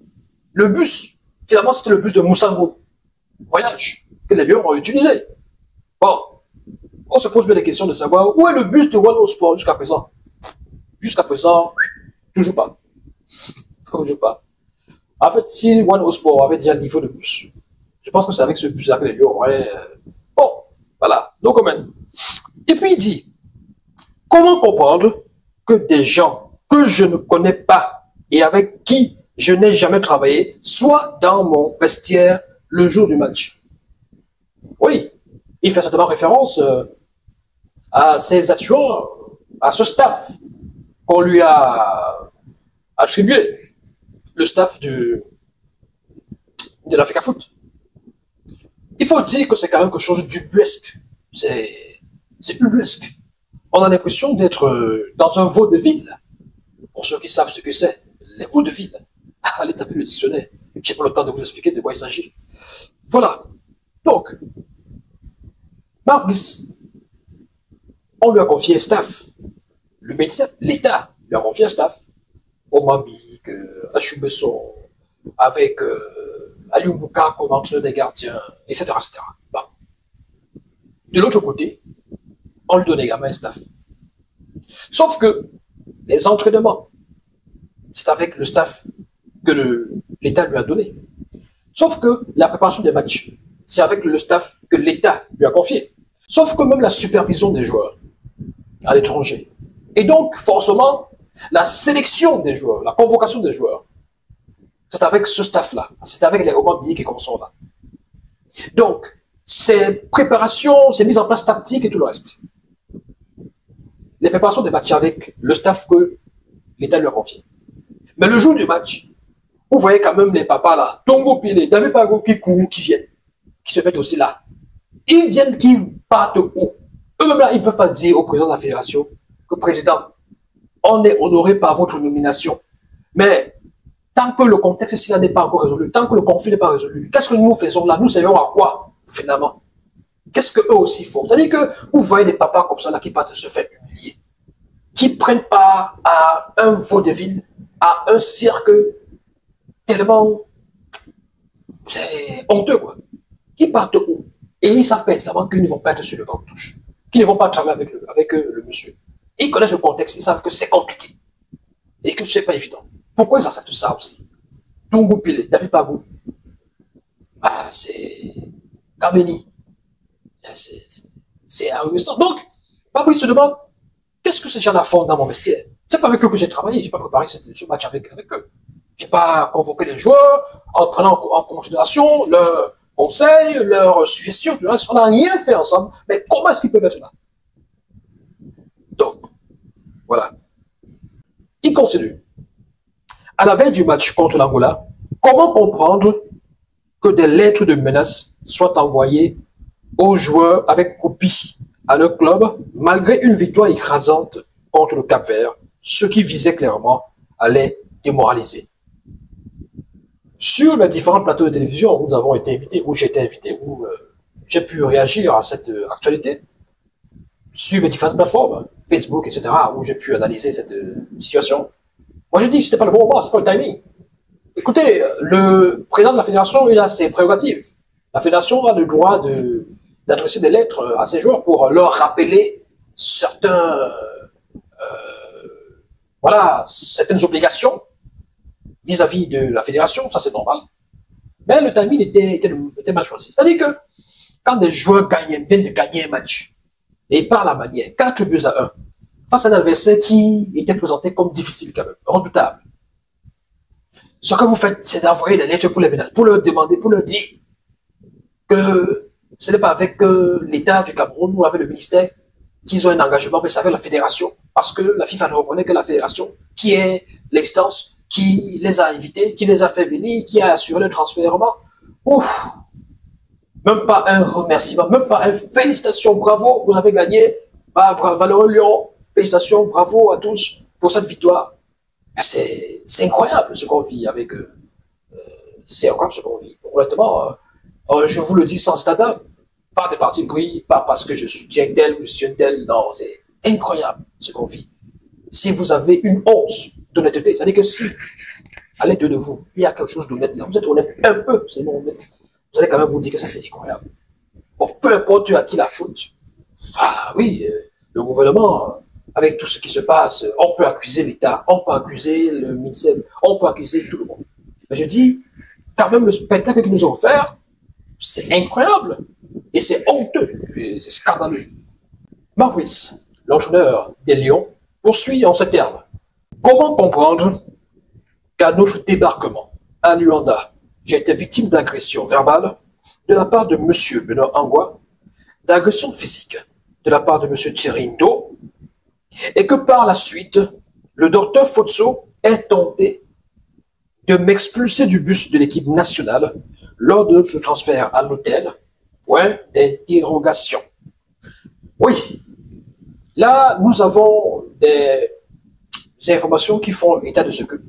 Le bus, finalement, c'était le bus de Moussango. Voyage, que les Lions ont utilisé. Bon, on se pose bien la question de savoir où est le bus de One Sport jusqu'à présent. Jusqu'à présent, toujours pas. Toujours pas. En fait, si One Sport avait déjà le niveau de bus, je pense que c'est avec ce bus-là que les Lions auraient... Bon, voilà, no comment. Et puis il dit, comment comprendre que des gens que je ne connais pas et avec qui je n'ai jamais travaillé soient dans mon vestiaire le jour du match? Oui, il fait certainement référence à ses adjoints, à ce staff qu'on lui a attribué, le staff de l'Africa Foot. Il faut dire que c'est quand même quelque chose d'ubuesque. C'est ubuesque. On a l'impression d'être dans un vaudeville. Pour ceux qui savent ce que c'est, les vaudevilles. Allez taper le dictionnaire. Je n'ai pas le temps de vous expliquer de quoi il s'agit. Voilà. Donc, Marc Brice, on lui a confié un staff. Le médecin, l'État lui a confié un staff. Omami, Achubesson, avec Aliou Bouka comme entraîneur des gardiens, etc. etc. Bon. De l'autre côté, on lui donne également un staff. Sauf que les entraînements, c'est avec le staff que l'État lui a donné. Sauf que la préparation des matchs, c'est avec le staff que l'État lui a confié. Sauf que même la supervision des joueurs à l'étranger. Et donc, forcément, la sélection des joueurs, la convocation des joueurs, c'est avec ce staff-là. C'est avec les Omami qui sont là. Donc, ces préparations, ces mises en place tactiques et tout le reste. Les préparations des matchs avec le staff que l'État lui a confié. Mais le jour du match, vous voyez quand même les papas là, Tongo Pile, David Pago qui courent, qui viennent, qui se mettent aussi là. Ils viennent, qui partent où? Eux-mêmes là, ils ne peuvent pas dire au président de la fédération que président, on est honoré par votre nomination. Mais tant que le contexte ici n'est pas encore résolu, tant que le conflit n'est pas résolu, qu'est-ce que nous faisons là? Nous servons à quoi, finalement? Qu'est-ce qu'eux aussi font? C'est-à-dire que vous voyez des papas comme ça là qui partent se faire humilier, qui prennent part à un vaudeville, à un cirque tellement c'est honteux, quoi. Qui partent où? Et ils savent pertinemment qu'ils ne vont pas être sur le banc de touche, qu'ils ne vont pas travailler avec le monsieur. Et ils connaissent le contexte, ils savent que c'est compliqué et que c'est pas évident. Pourquoi ils acceptent ça aussi? Tongo Pile, David Pagou, ah, c'est Kameni, c'est ahurissant. Donc, Fabrice se demande, qu'est-ce que ces gens-là font dans mon vestiaire? C'est pas avec eux que j'ai travaillé, j'ai pas préparé ce match avec eux. J'ai pas convoqué les joueurs en prenant en considération leurs conseils, leurs suggestions, tout le reste. On n'a rien fait ensemble, mais comment est-ce qu'ils peuvent être là? Donc, voilà. Il continue. À la veille du match contre l'Angola, comment comprendre que des lettres de menace soient envoyées aux joueurs avec copie à leur club, malgré une victoire écrasante contre le Cap-Vert, ce qui visait clairement à les démoraliser? Sur les différents plateaux de télévision où nous avons été invités, où j'ai été invité, où j'ai pu réagir à cette actualité, sur mes différentes plateformes, Facebook, etc., où j'ai pu analyser cette situation, moi je dis que c'était pas le bon moment, c'est pas le timing. Écoutez, le président de la fédération, il a ses prérogatives. La fédération a le droit d'adresser des lettres à ses joueurs pour leur rappeler voilà, certaines obligations vis-à-vis de la fédération, ça c'est normal. Mais le timing était mal choisi. C'est-à-dire que quand des joueurs viennent de gagner un match, et par la manière, 4-1, face à un adversaire qui était présenté comme difficile quand même, redoutable, ce que vous faites, c'est d'envoyer des lettres pour les ménages, pour leur demander, pour leur dire que ce n'est pas avec l'État du Cameroun ou avec le ministère qu'ils ont un engagement, mais c'est avec la fédération. Parce que la FIFA ne reconnaît que la fédération, qui est l'instance qui les a invités, qui les a fait venir, qui a assuré le transfert. Ouf! Même pas un remerciement, même pas une félicitation, bravo, vous avez gagné, bravo, Valeureux Lyon, félicitations, bravo à tous pour cette victoire. C'est incroyable ce qu'on vit avec eux. C'est incroyable ce qu'on vit. Honnêtement, je vous le dis sans état d'âme, pas de parti pris, pas parce que je soutiens tel ou je soutiens tel, non, c'est incroyable ce qu'on vit. Si vous avez une once d'honnêteté, c'est-à-dire que si, à l'aide de vous, il y a quelque chose d'honnête là, vous êtes honnête un peu, c'est bon honnête, vous allez quand même vous dire que ça c'est incroyable. Bon, peu importe à qui la faute. Ah oui, le gouvernement, avec tout ce qui se passe, on peut accuser l'État, on peut accuser le ministère, on peut accuser tout le monde. Mais je dis, quand même le spectacle qu'ils nous ont offert, c'est incroyable. Et c'est honteux, c'est scandaleux. Maurice, l'entraîneur des Lions, poursuit en ces termes. Comment comprendre qu'à notre débarquement à Luanda, j'ai été victime d'agression verbale de la part de M. Benoît Angwa, d'agression physique de la part de M. Thierry Ndo, et que par la suite, le docteur Fotso est tenté de m'expulser du bus de l'équipe nationale lors de ce transfert à l'hôtel? Point d'interrogation. Oui, là, nous avons des informations qui font état de ce que,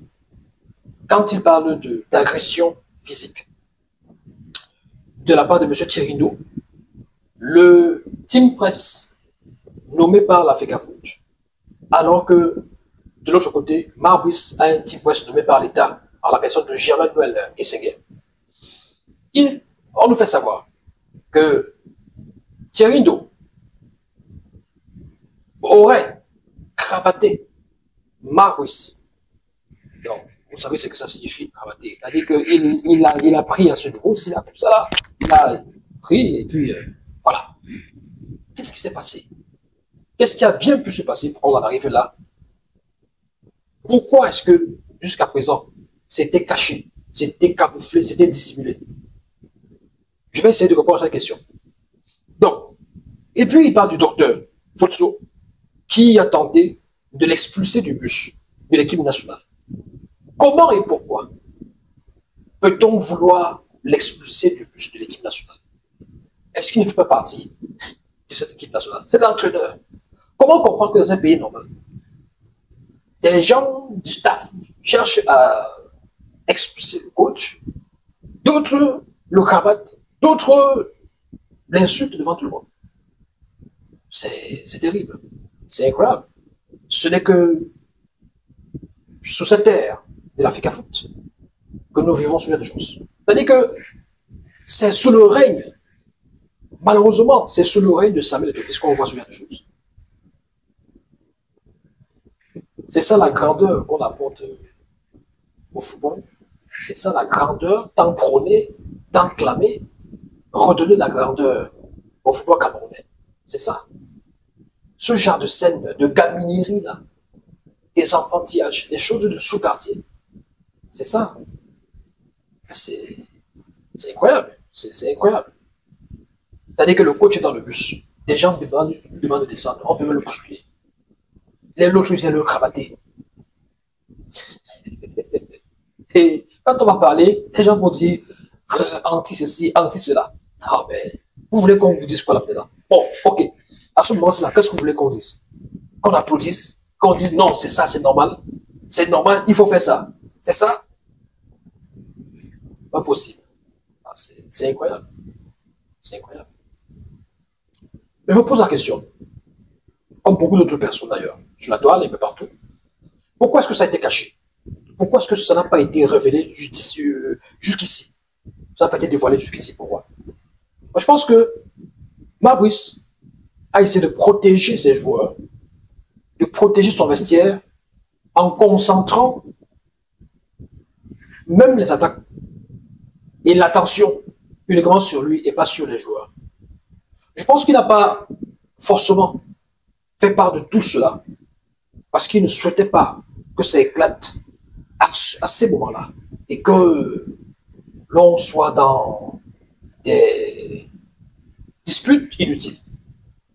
quand il parle d'agression physique de la part de M. Thierry Ndo, le team press nommé par la FECAFOOT, alors que de l'autre côté, Marbus a un team press nommé par l'État en la personne de Germain Noël Esseguet. On nous fait savoir que Thierry Ndo aurait cravaté Marbus. Donc, vous savez ce que ça signifie, cravater. C'est-à-dire qu'il a pris à ce niveau, c'est comme ça là, il a pris et puis voilà. Qu'est-ce qui s'est passé? Qu'est-ce qui a bien pu se passer pour qu'on en arrive là? Pourquoi est-ce que, jusqu'à présent, c'était caché, c'était camouflé, c'était dissimulé? Je vais essayer de répondre à cette question. Donc, et puis il parle du docteur Fotso, qui a tenté de l'expulser du bus de l'équipe nationale. Comment et pourquoi peut-on vouloir l'expulser du bus de l'équipe nationale? Est-ce qu'il ne fait pas partie de cette équipe nationale? C'est l'entraîneur. Comment comprendre que dans un pays normal, des gens du staff cherchent à expulser le coach, d'autres le cravatent, d'autres l'insultent devant tout le monde? C'est terrible, c'est incroyable. Ce n'est que sous cette ère de la FECAFOOT que nous vivons ce genre de choses. C'est-à-dire que c'est sous le règne, malheureusement, c'est sous le règne de Samuel Eto'o qu'on voit ce genre de choses. C'est ça la grandeur qu'on apporte au football. C'est ça la grandeur, tant prônée, tant clamée, redonner la grandeur au football camerounais. C'est ça. Ce genre de scène, de gaminerie là, des enfantillages, des choses de sous-quartier. C'est ça. C'est incroyable. C'est incroyable. C'est-à-dire que le coach est dans le bus. Les gens demandent de descendre. On veut le poursuivre. L'autre vient le cravater. Et quand on va parler, les gens vont dire anti-ceci, anti-cela. Ah, mais vous voulez qu'on vous dise quoi là-dedans? Bon, ok. À ce moment-là, qu'est-ce que vous voulez qu'on dise? Qu'on applaudisse? Qu'on dise non, c'est ça, c'est normal. C'est normal, il faut faire ça. C'est ça? Pas possible. Ah, c'est incroyable. C'est incroyable. Mais je me pose la question, comme beaucoup d'autres personnes d'ailleurs, sur la toile, un peu partout. Pourquoi est-ce que ça a été caché? Pourquoi est-ce que ça n'a pas été révélé jusqu'ici? Ça n'a pas été dévoilé jusqu'ici. Pourquoi? Moi, je pense que Fabrice a essayé de protéger ses joueurs, de protéger son vestiaire, en concentrant même les attaques et l'attention uniquement sur lui et pas sur les joueurs. Je pense qu'il n'a pas forcément fait part de tout cela parce qu'il ne souhaitait pas que ça éclate à ces moments-là et que l'on soit dans des disputes inutiles.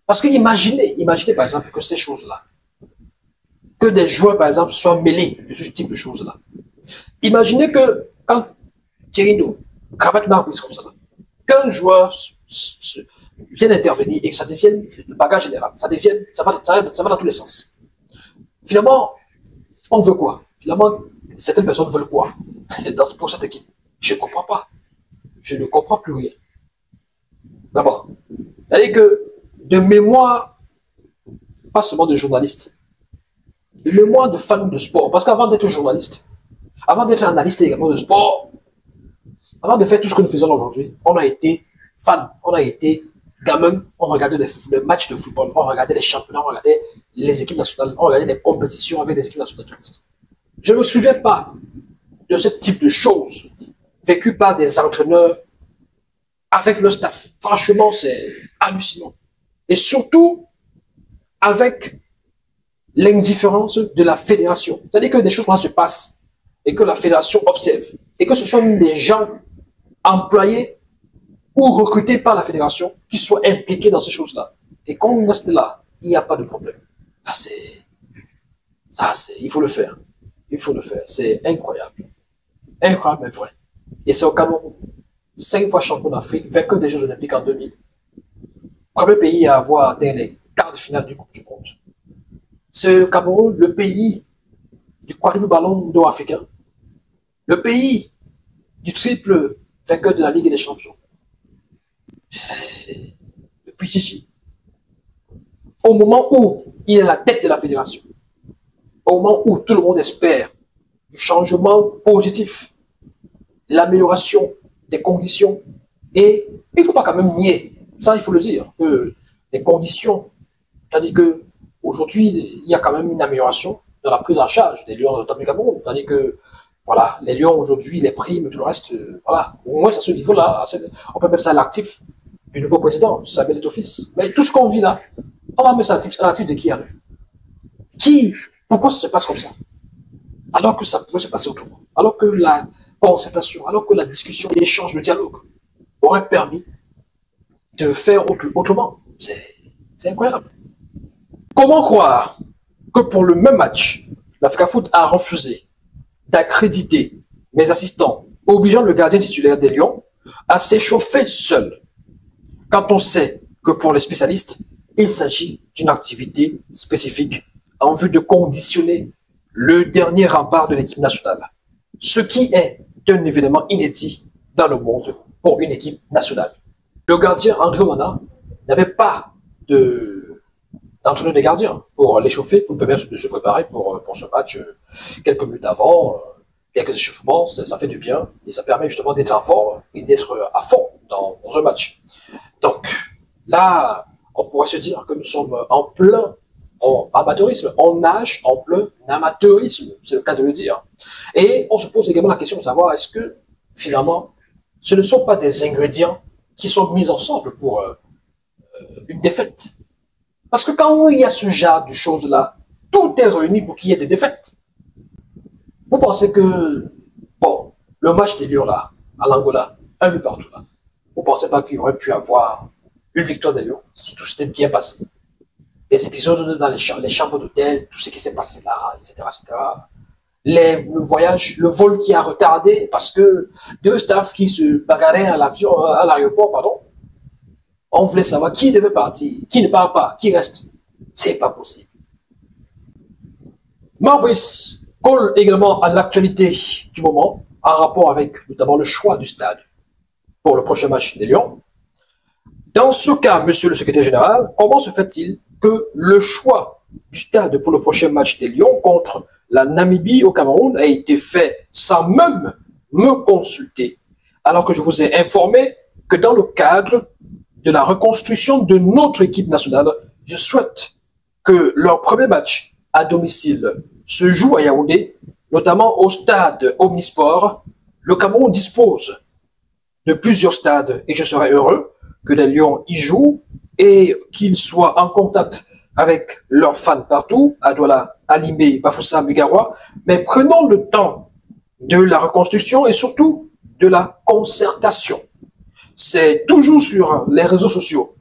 Parce que imaginez par exemple que ces choses-là, que des joueurs par exemple soient mêlés de ce type de choses-là. Imaginez que quand Thierry cravate Marquis comme ça, qu'un joueur vient intervenir et que ça devienne le bagage général, ça va dans tous les sens. Finalement, on veut quoi? Finalement, certaines personnes veulent quoi pour cette équipe? Je ne comprends pas. Je ne comprends plus rien. D'abord, c'est-à-dire que de mémoire, pas seulement de journaliste, de mémoire de fan de sport, parce qu'avant d'être journaliste, avant d'être analyste également de sport, avant de faire tout ce que nous faisons aujourd'hui, on a été fan, on a été gamin, on regardait les matchs de football, on regardait les championnats, on regardait les équipes nationales, on regardait les compétitions avec les équipes nationales. Je ne me souviens pas de ce type de choses vécues par des entraîneurs avec le staff. Franchement, c'est hallucinant. Et surtout, avec l'indifférence de la fédération. C'est-à-dire que des choses se passent et que la fédération observe. Et que ce sont des gens employés ou recrutés par la fédération qui soient impliqués dans ces choses-là. Et quand on reste là, il n'y a pas de problème. Là, il faut le faire. Il faut le faire. C'est incroyable. Incroyable, mais vrai. Et c'est au Cameroun. 5 fois champion d'Afrique, vainqueur des Jeux Olympiques en 2000. Premier pays à avoir atteint les quarts de finale du Coupe du Monde. C'est le Cameroun, le pays du quadruple ballon d'or africain. Le pays du triple vainqueur de la Ligue des Champions. Le Pichichi. Au moment où il est à la tête de la fédération, au moment où tout le monde espère du changement positif, l'amélioration des conditions, et il ne faut pas quand même nier, ça il faut le dire, que les conditions, c'est-à-dire que aujourd'hui il y a quand même une amélioration dans la prise en charge des Lions du Cameroun, c'est-à-dire que voilà, les Lions aujourd'hui, les primes, tout le reste, voilà, au moins à ce niveau-là, on peut mettre ça à l'actif du nouveau président, Samuel Eto'o-Fils. Mais tout ce qu'on vit là, on va mettre ça à l'actif de qui alors? Qui? Pourquoi ça se passe comme ça? Alors que ça pouvait se passer autrement. Alors que la concertation, alors que la discussion, l'échange, le dialogue aurait permis de faire autrement. C'est incroyable. Comment croire que pour le même match, l'Africa Foot a refusé d'accréditer mes assistants, obligeant le gardien titulaire des Lions à s'échauffer seul, quand on sait que pour les spécialistes, il s'agit d'une activité spécifique en vue de conditionner le dernier rempart de l'équipe nationale, ce qui est un événement inédit dans le monde pour une équipe nationale. Le gardien André Onana n'avait pas d'entraîneur des gardiens pour l'échauffer, pour lui permettre de se préparer pour ce match quelques minutes avant. Quelques échauffements, ça fait du bien et ça permet justement d'être en forme et d'être à fond dans un match. Donc là, on pourrait se dire que nous sommes en plein amateurisme, on nage en plein amateurisme, c'est le cas de le dire. Et on se pose également la question de savoir est-ce que finalement, ce ne sont pas des ingrédients qui sont mis ensemble pour une défaite. Parce que quand il y a ce genre de choses-là, tout est réuni pour qu'il y ait des défaites. Vous pensez que, bon, le match des Lions là, à l'Angola, un but partout là, vous pensez pas qu'il y aurait pu avoir une victoire des Lions si tout s'était bien passé? Les épisodes dans les chambres d'hôtel, tout ce qui s'est passé là, etc., etc. le voyage, le vol qui a retardé parce que deux staffs qui se bagarraient à l'avion, à l'aéroport, pardon. On voulait savoir qui devait partir, qui ne part pas, qui reste. C'est pas possible. Maurice colle également à l'actualité du moment en rapport avec notamment le choix du stade pour le prochain match des Lions. Dans ce cas, monsieur le secrétaire général, comment se fait-il que le choix du stade pour le prochain match des Lions contre la Namibie au Cameroun a été fait sans même me consulter, alors que je vous ai informé que dans le cadre de la reconstruction de notre équipe nationale, je souhaite que leur premier match à domicile se joue à Yaoundé, notamment au stade Omnisport. Le Cameroun dispose de plusieurs stades et je serais heureux que les Lions y jouent et qu'ils soient en contact avec leurs fans partout, à Douala, à Limé, Bafoussam, Mugawa, mais prenons le temps de la reconstruction et surtout de la concertation. C'est toujours sur les réseaux sociaux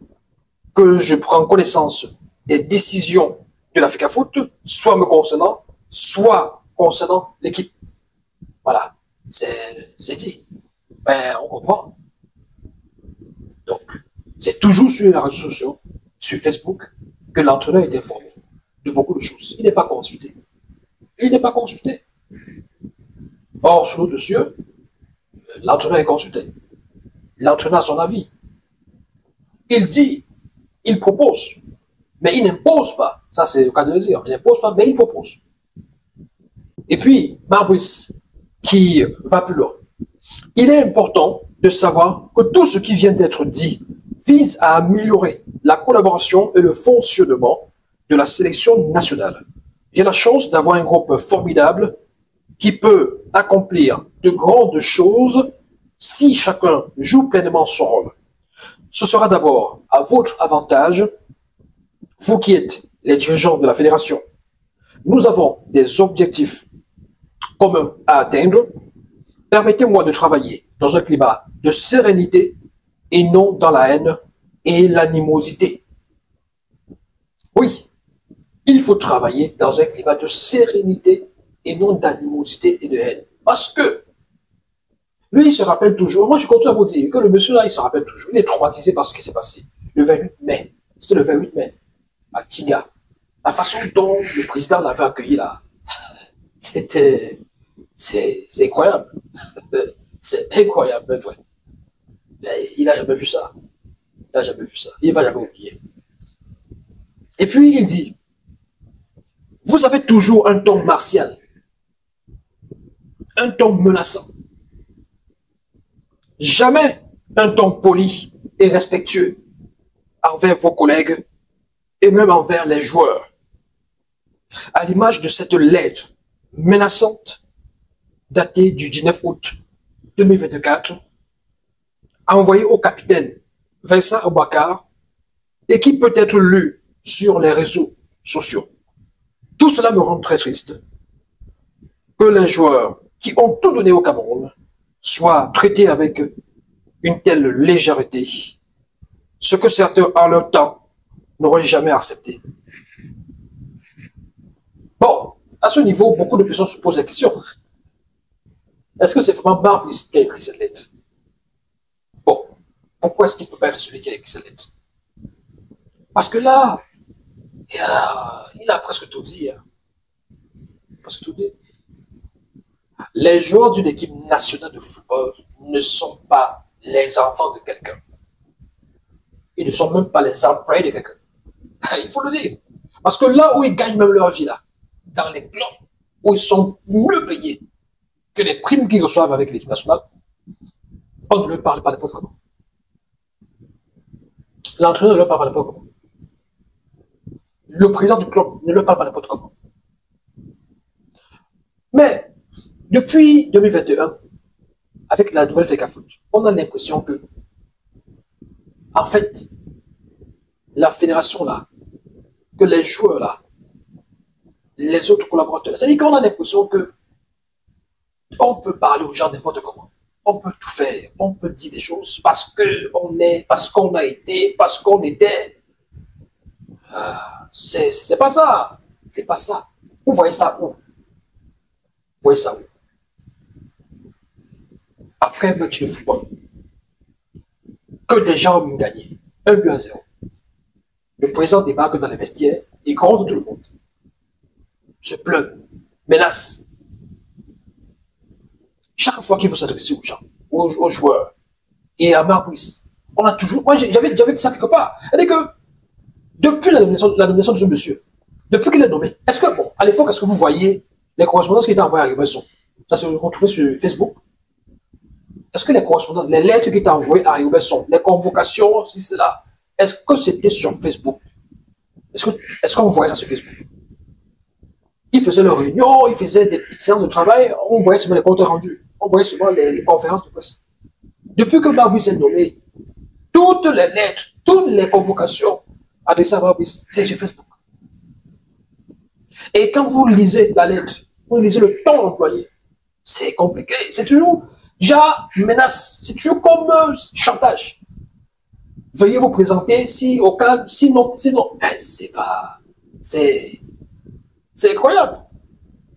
que je prends connaissance des décisions de l'Africa Foot, soit me concernant, soit concernant l'équipe. Voilà, c'est dit. Ben, on comprend. Donc, c'est toujours sur les réseaux sociaux, sur Facebook, que l'entraîneur est informé de beaucoup de choses. Il n'est pas consulté. Il n'est pas consulté. Or, sous nos cieux, l'entraîneur est consulté. L'entraîneur a son avis. Il dit, il propose, mais il n'impose pas. Ça, c'est le cas de le dire. Il n'impose pas, mais il propose. Et puis, Maurice, qui va plus loin. Il est important de savoir que tout ce qui vient d'être dit vise à améliorer la collaboration et le fonctionnement de la sélection nationale. J'ai la chance d'avoir un groupe formidable qui peut accomplir de grandes choses si chacun joue pleinement son rôle. Ce sera d'abord à votre avantage, vous qui êtes les dirigeants de la fédération. Nous avons des objectifs communs à atteindre. Permettez-moi de travailler dans un climat de sérénité et non dans la haine et l'animosité. Oui, il faut travailler dans un climat de sérénité et non d'animosité et de haine. Parce que lui, il se rappelle toujours, moi je continue à vous dire que le monsieur là, il se rappelle toujours, il est traumatisé par ce qui s'est passé. Le 28 mai, c'était le 28 mai, à Tiga. La façon dont le président l'avait accueilli là, c'est incroyable. C'est incroyable, mais vrai. Il n'a jamais vu ça. Il n'a jamais vu ça. Il ne va jamais oublier. Et puis il dit, vous avez toujours un ton martial, un ton menaçant. Jamais un ton poli et respectueux envers vos collègues et même envers les joueurs. À l'image de cette lettre menaçante datée du 19 août 2024, envoyée au capitaine Vincent Aboubakar et qui peut être lue sur les réseaux sociaux. Tout cela me rend très triste que les joueurs qui ont tout donné au Cameroun soient traités avec une telle légèreté, ce que certains en leur temps n'auraient jamais accepté. Bon, à ce niveau, beaucoup de personnes se posent la question. Est-ce que c'est vraiment Maurice qui a écrit cette lettre? Bon, pourquoi est-ce qu'il ne peut pas être celui qui a écrit cette lettre? Parce que là, il a presque tout dit. Hein. Presque tout dit. Les joueurs d'une équipe nationale de football ne sont pas les enfants de quelqu'un. Ils ne sont même pas les employés de quelqu'un. Il faut le dire. Parce que là où ils gagnent même leur vie, là, dans les clubs où ils sont mieux payés que les primes qu'ils reçoivent avec l'équipe nationale, on ne leur parle pas n'importe comment. L'entraîneur ne leur parle pas n'importe comment. Le président du club ne leur parle pas n'importe comment. Mais, depuis 2021, avec la nouvelle FECA Foot, on a l'impression que, en fait, la fédération là, que les joueurs là, les autres collaborateurs, c'est-à-dire qu'on a l'impression que on peut parler aux gens n'importe comment. On peut tout faire, on peut dire des choses parce que on est, parce qu'on a été, parce qu'on était. C'est pas ça. C'est pas ça. Vous voyez ça où? Vous voyez ça où? Après un match de football, que des gens ont gagné. 1-0. Le président débarque dans les vestiaires et gronde tout le monde. Se plaint, menace. Chaque fois qu'il faut s'adresser aux gens, aux joueurs, et à Marbuis, on a toujours... Moi, j'avais dit ça quelque part. C'est-à-dire que, depuis la nomination de ce monsieur, depuis qu'il est nommé, est-ce que, bon, à l'époque, est-ce que vous voyez les correspondances qui étaient envoyées à Riobesson? Ça se retrouvait sur Facebook. Est-ce que les correspondances, les lettres qui étaient envoyées à Riobesson, les convocations, si c'est là, est-ce que c'était sur Facebook? Est-ce qu'on voyait ça sur Facebook? Ils faisaient leurs réunions, ils faisaient des petites séances de travail, on voyait souvent les comptes rendus, on voyait souvent les conférences de presse. Depuis que Marbuis est nommé, toutes les lettres, toutes les convocations adressées à Marbuis, c'est sur Facebook. Et quand vous lisez la lettre, vous lisez le ton employé, c'est compliqué, c'est toujours déjà menace, c'est toujours comme chantage. Veuillez vous présenter si au cas, sinon, c'est pas, c'est incroyable.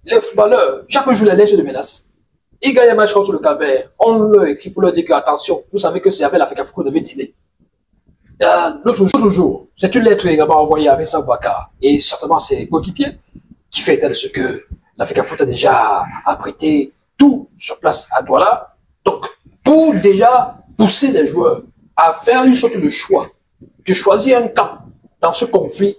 Les footballeurs, chaque jour les lettres de menace. Ils gagnent un match contre le Cap-Vert, on leur écrit pour leur dire que attention, vous savez que c'est avec l'Afrique qu'on devait dîner. L'autre jour, c'est une lettre également envoyée avec Sambouaka et certainement ses coéquipiers qui fait état de ce que l'Afrique Foot a déjà apprêté tout sur place à Douala. Donc, pour déjà pousser les joueurs à faire une sorte de choix, de choisir un camp dans ce conflit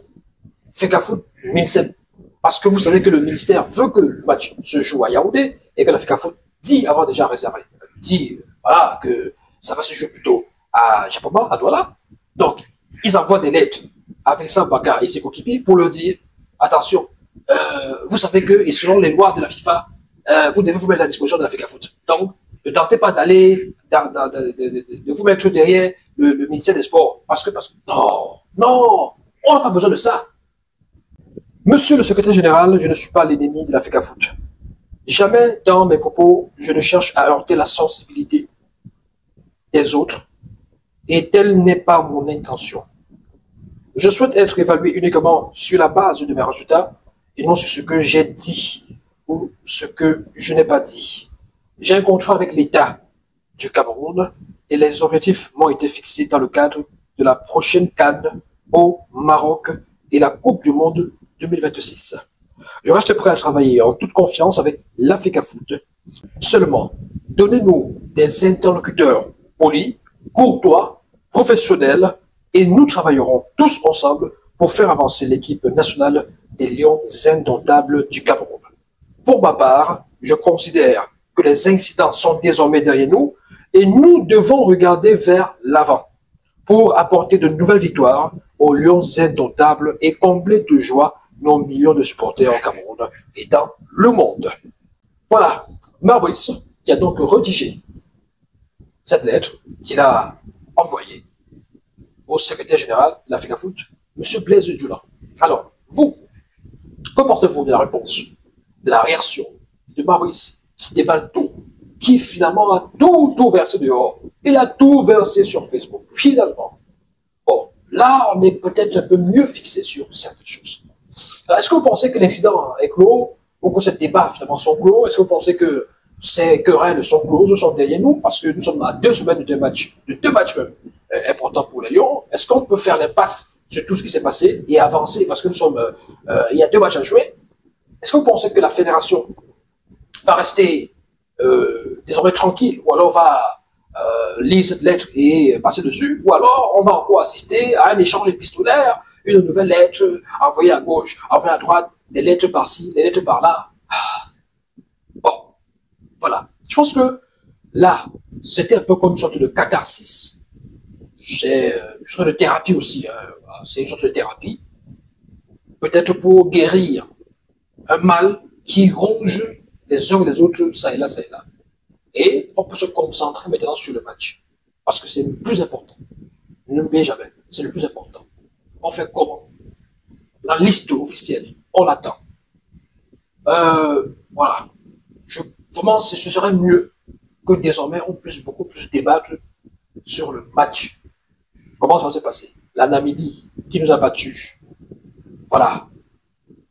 FECAFOOT MINSEP. Parce que vous savez que le ministère veut que le match se joue à Yaoundé et que la FECAFOOT dit avoir déjà réservé, dit voilà, que ça va se jouer plutôt à Japoma, à Douala. Donc, ils envoient des lettres avec Sambaka et ses coéquipiers pour leur dire attention, vous savez que, et selon les lois de la FIFA, vous devez vous mettre à la disposition de la FECAFOOT. Donc, ne tentez pas d'aller, de vous mettre derrière le ministère des Sports. Parce que, non, on n'a pas besoin de ça. Monsieur le secrétaire général, je ne suis pas l'ennemi de la FECAFOOT. Jamais dans mes propos, je ne cherche à heurter la sensibilité des autres, et telle n'est pas mon intention. Je souhaite être évalué uniquement sur la base de mes résultats, et non sur ce que j'ai dit ou ce que je n'ai pas dit. J'ai un contrat avec l'État du Cameroun, et les objectifs m'ont été fixés dans le cadre de la prochaine CAN au Maroc et la Coupe du Monde 2026. Je reste prêt à travailler en toute confiance avec l'AFECAFOOT. Seulement, donnez-nous des interlocuteurs polis, courtois, professionnels, et nous travaillerons tous ensemble pour faire avancer l'équipe nationale des Lions indomptables du Cameroun. Pour ma part, je considère que les incidents sont désormais derrière nous et nous devons regarder vers l'avant pour apporter de nouvelles victoires aux Lions indomptables et combler de joie nos millions de supporters au Cameroun et dans le monde. Voilà, Marbuis qui a donc rédigé cette lettre qu'il a envoyée au secrétaire général de la FECAFOOT, M. Blaise Dioula. Alors, vous, que pensez-vous de la réponse, de la réaction de Marbuis qui déballe tout, qui finalement a tout versé dehors, il a tout versé sur Facebook, finalement. Bon, là, on est peut-être un peu mieux fixé sur certaines choses. Est-ce que vous pensez que l'incident est clos, ou que ces débats finalement sont clos? Est-ce que vous pensez que ces querelles sont closes, sont derrière nous? Parce que nous sommes à 2 semaines de deux matchs même, importants pour les Lions. Est-ce qu'on peut faire l'impasse sur tout ce qui s'est passé et avancer? Parce que nous sommes, il y a 2 matchs à jouer. Est-ce que vous pensez que la fédération va rester désormais tranquille, ou alors va lire cette lettre et passer dessus, ou alors on va encore assister à un échange épistolaire, une nouvelle lettre envoyée à gauche, envoyée à droite, des lettres par-ci, des lettres par-là. Bon, voilà. Je pense que là, c'était un peu comme une sorte de catharsis. C'est une sorte de thérapie aussi. C'est une sorte de thérapie. Peut-être pour guérir un mal qui ronge les uns et les autres, ça et là, ça et là. Et on peut se concentrer maintenant sur le match. Parce que c'est le plus important. N'oubliez jamais, c'est le plus important. On fait comment? La liste officielle, on l'attend. Voilà. Vraiment, ce serait mieux que désormais on puisse beaucoup plus débattre sur le match. Comment ça va se passer? La Namibie qui nous a battus. Voilà.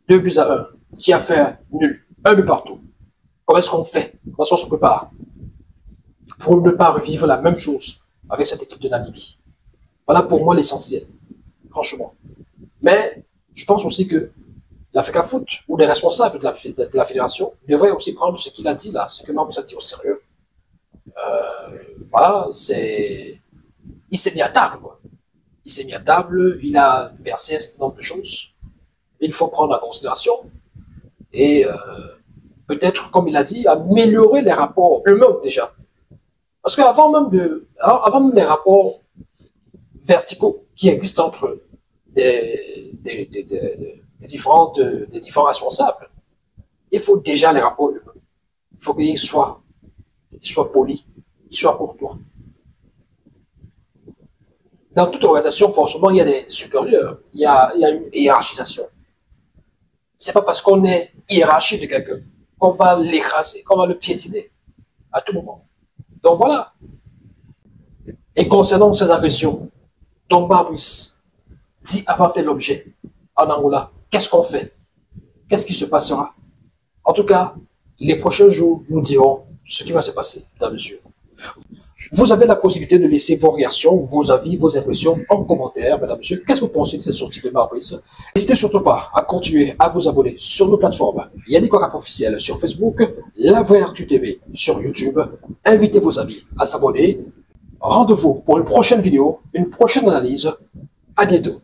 2-1. Qui a fait nul. 1 but partout. Comment est-ce qu'on fait? Comment est-ce qu'on se prépare pour ne pas revivre la même chose avec cette équipe de Namibie? Voilà pour moi l'essentiel, franchement. Mais je pense aussi que l'Africa Foot ou les responsables de la fédération devraient aussi prendre ce qu'il a dit là, ce que Marcus a dit au sérieux. Voilà, il s'est mis à table, quoi. Il s'est mis à table, il a versé un certain nombre de choses. Il faut prendre en considération et peut-être, comme il a dit, améliorer les rapports eux-mêmes déjà. Parce qu'avant même les rapports verticaux qui existent entre des différents responsables, il faut déjà les rapports eux-mêmes. Il faut qu'ils soient polis, qu'ils soient courtois. Dans toute organisation, forcément, il y a des supérieurs, il y a une hiérarchisation. C'est pas parce qu'on est hiérarchique de quelqu'un qu'on va l'écraser, qu'on va le piétiner à tout moment. Donc voilà. Et concernant ces agressions, dont Fabrice dit avoir fait l'objet en Angola, qu'est-ce qu'on fait? Qu'est-ce qui se passera? En tout cas, les prochains jours nous diront ce qui va se passer, mesdames et messieurs. Vous avez la possibilité de laisser vos réactions, vos avis, vos impressions en commentaire, mesdames et messieurs. Qu'est-ce que vous pensez de cette sortie de Fabrice? N'hésitez surtout pas à continuer à vous abonner sur nos plateformes. Yannick Orap officiel sur Facebook, La Vraie Actu TV sur YouTube. Invitez vos amis à s'abonner. Rendez-vous pour une prochaine vidéo, une prochaine analyse. À bientôt.